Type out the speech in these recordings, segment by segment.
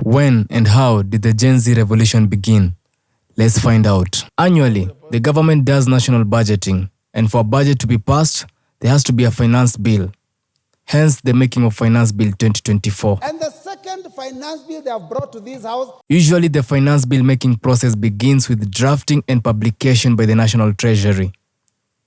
When and how did the Gen Z revolution begin? Let's find out. Annually, the government does national budgeting, and for a budget to be passed, there has to be a finance bill. Hence, the making of Finance Bill 2024. And the second finance bill they have brought to this house. Usually, the finance bill making process begins with drafting and publication by the National Treasury,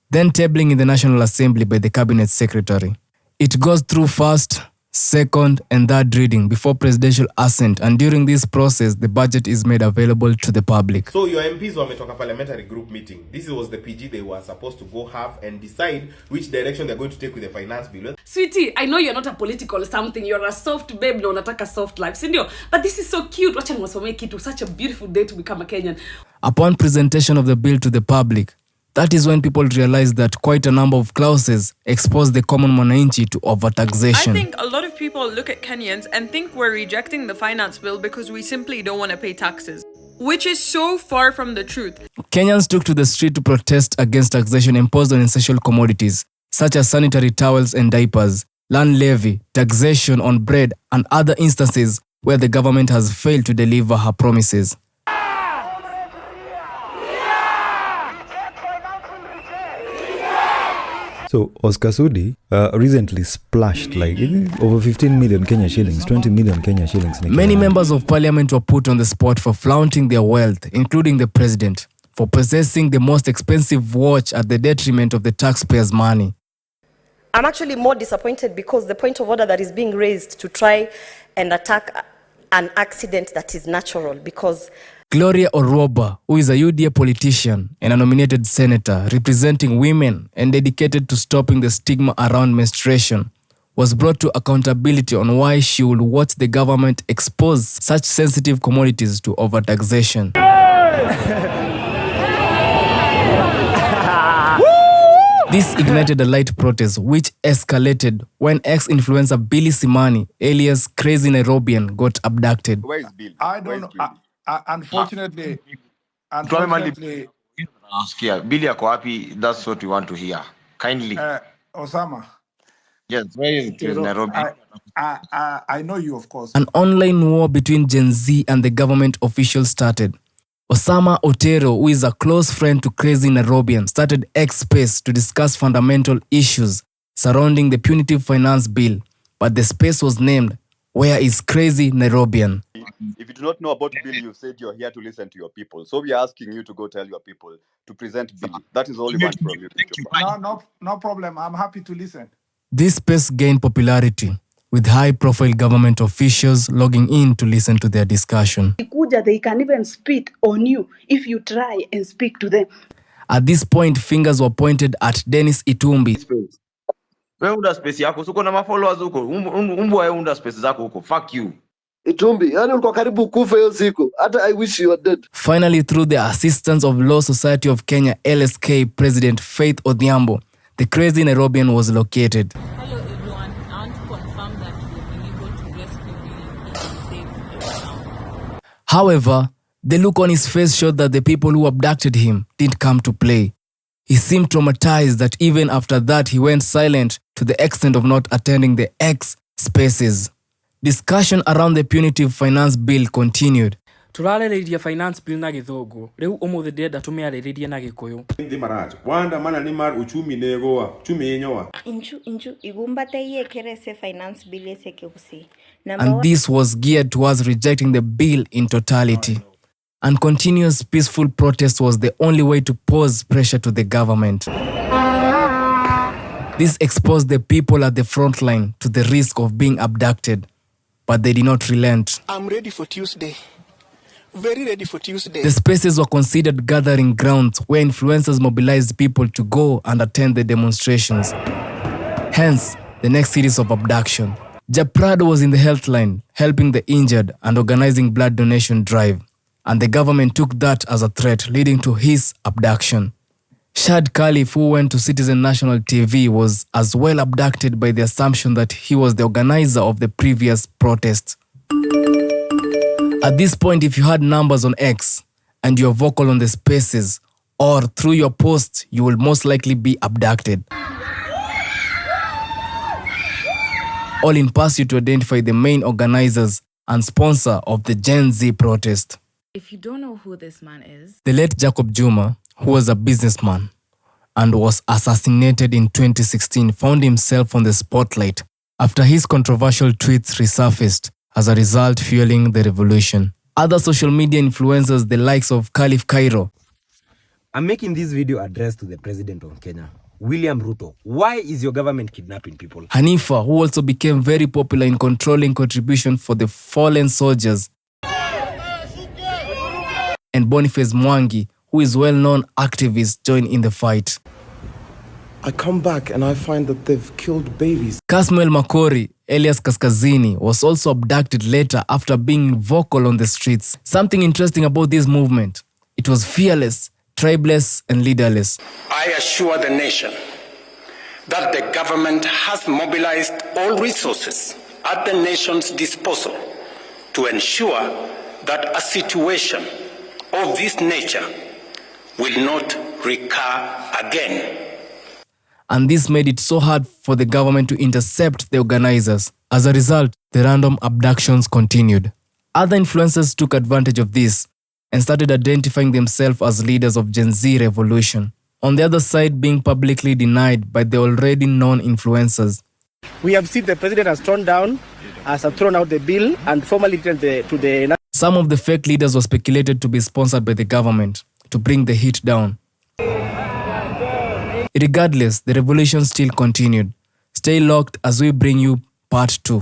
then tabling in the National Assembly by the Cabinet Secretary. It goes through first, second, and third reading before presidential assent, and during this process, the budget is made available to the public. So your MPs wametoka parliamentary group meeting. This was the PG they were supposed to go have and decide which direction they're going to take with the finance bill. Sweetie, I know you're not a political something. You're a soft babe, no unataka soft life. Sindio? But this is so cute. Wacha niwasomee kitu. Such a beautiful day to become a Kenyan. Upon presentation of the bill to the public, that is when people realize that quite a number of clauses expose the common mwananchi to overtaxation. I think a lot of people look at Kenyans and think we're rejecting the finance bill because we simply don't want to pay taxes, which is so far from the truth. Kenyans took to the street to protest against taxation imposed on essential commodities, such as sanitary towels and diapers, land levy, taxation on bread, and other instances where the government has failed to deliver her promises. So Oscar Sudi recently splashed like over 15 million Kenya shillings, 20 million Kenya shillings. Many members of parliament were put on the spot for flaunting their wealth, including the president, for possessing the most expensive watch at the detriment of the taxpayers' money. I'm actually more disappointed because the point of order that is being raised to try and attack an accident that is natural, because Gloria Oroba, who is a UDA politician and a nominated senator representing women and dedicated to stopping the stigma around menstruation, was brought to accountability on why she would watch the government expose such sensitive commodities to overtaxation. This ignited a light protest which escalated when ex-influencer Billy Simani, alias Crazy Nairobian, got abducted. Where is Bill? I don't know. Unfortunately, Billy ako wapi? That's what we want to hear. Kindly. Osama. Yes, where is Nairobi? I know you, of course. An online war between Gen Z and the government officials started. Osama Otero, who is a close friend to Crazy Nairobian, started X Space to discuss fundamental issues surrounding the punitive finance bill, but the space was named "Where is Crazy Nairobian?" If you do not know about Billy, you said you're here to listen to your people. So we are asking you to go tell your people to present Billy. That is all we want from you. No problem. I'm happy to listen. This space gained popularity, with high-profile government officials logging in to listen to their discussion. They can even spit on you if you try and speak to them. At this point, fingers were pointed at Dennis Itumbi. Wewe unda space yako, uko na followers huko. Wewe unda space zako huko. Fuck you. Itumbi, yani ulikuwa karibu kufa hiyo siku. Hata I wish you were dead. Finally, through the assistance of Law Society of Kenya LSK President Faith Odhiambo, the Crazy Nairobian was located. Hello everyone, I want to confirm that we've been able to rescue Billy and safe now. However, the look on his face showed that the people who abducted him didn't come to play. He seemed traumatized that even after that he went silent to the extent of not attending the X Spaces. Discussion around the punitive finance bill continued. Turarĩrĩirie finance bill na gĩthũngũ. Rĩu ũmũthĩ ndĩrenda tũmĩarĩrĩrie na gĩkũyũ. Ndi maraj. Wanda mana ni mar uchumi negoa. Uchumi yenyoa. Inchu igumbate yekerese finance bill esekeusi. And this was geared towards rejecting the bill in totality. And continuous peaceful protest was the only way to pose pressure to the government. This exposed the people at the front line to the risk of being abducted, but they did not relent. I'm ready for Tuesday. Very ready for Tuesday. The spaces were considered gathering grounds where influencers mobilized people to go and attend the demonstrations. Hence, the next series of abduction. Japrado was in the health line, helping the injured and organizing blood donation drive. And the government took that as a threat, leading to his abduction. Shad Khalif, who went to Citizen National TV, was as well abducted by the assumption that he was the organizer of the previous protests. At this point, if you had numbers on X and you're vocal on the spaces or through your posts, you will most likely be abducted. All in pursuit to identify the main organizers and sponsor of the Gen Z protest. If you don't know who this man is, The late Jacob Juma, who was a businessman and was assassinated in 2016, found himself on the spotlight after his controversial tweets resurfaced, as a result fueling the revolution. Other social media influencers, the likes of Khalif Cairo. I'm making this video addressed to the President of Kenya, William Ruto. Why is your government kidnapping people? Hanifa, who also became very popular in controlling contribution for the fallen soldiers. And Boniface Mwangi, who is well-known activist, joined in the fight. I come back and I find that they've killed babies. Kasmuel Makori, alias Kaskazini, was also abducted later after being vocal on the streets. Something interesting about this movement: it was fearless, tribeless, and leaderless. I assure the nation that the government has mobilized all resources at the nation's disposal to ensure that a situation of this nature will not recur again. And this made it so hard for the government to intercept the organizers. As a result, the random abductions continued. Other influencers took advantage of this and started identifying themselves as leaders of Gen Z revolution. On the other side, being publicly denied by the already known influencers. We have seen the president has thrown out the bill and formally to the... Some of the fake leaders were speculated to be sponsored by the government to bring the heat down. Regardless, the revolution still continued. Stay locked as we bring you part 2.